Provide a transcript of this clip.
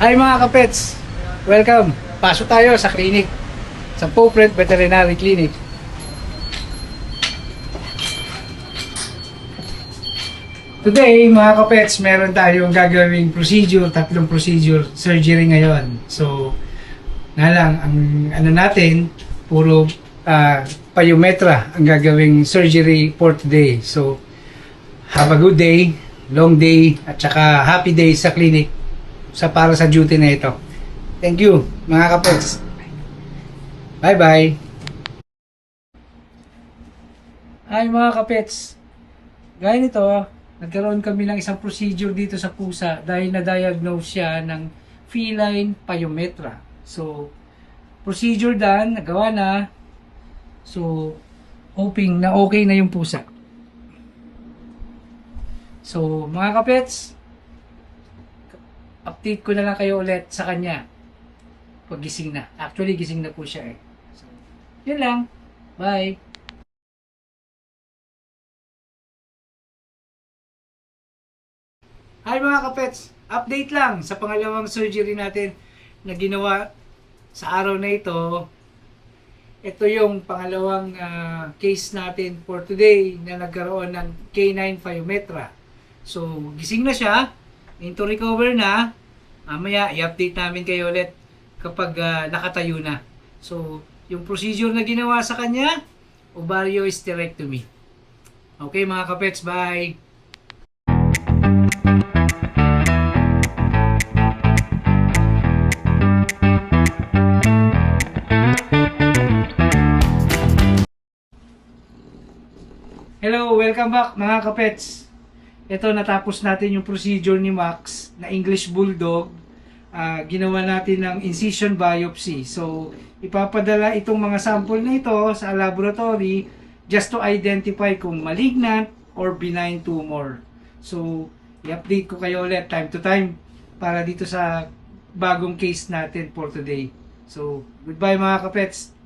Hi mga kapets! Welcome! Pasok tayo sa clinic. Sa Popret Veterinary Clinic. Today mga kapets, meron tayong gagawing procedure, tatlong procedure, surgery ngayon. So, nga lang, ang ano natin, puro pyometra ang gagawing surgery for today. So, have a good day, long day, at saka happy day sa clinic para sa duty na ito. Thank you mga kapets. Bye bye. Hi mga kapets. Gaya nito, nagkaroon kami ng isang procedure dito sa pusa dahil na-diagnose siya ng feline pyometra. So, procedure done, nagawa na. So, hoping na okay na yung pusa. So, mga kapets, update ko na lang kayo ulit sa kanya pag gising na. Actually, gising na po siya eh. So, yun lang. Bye! Hi mga kapets! Update lang sa pangalawang surgery natin na ginawa sa araw na ito. Ito yung pangalawang case natin for today na nagkaroon ng canine pyometra. So, gising na siya. Into recover na. Mamaya, i-update namin kayo ulit kapag nakatayo na. So, yung procedure na ginawa sa kanya, ovariohysterectomy. Okay mga kapets, bye! Hello, welcome back mga kapets. Ito, natapos natin yung procedure ni Max na English Bulldog. Ginawa natin ng incision biopsy. So, ipapadala itong mga sample na ito sa laboratory just to identify kung malignant or benign tumor. So, i-update ko kayo ulit time to time para dito sa bagong case natin for today. So, goodbye mga kapets.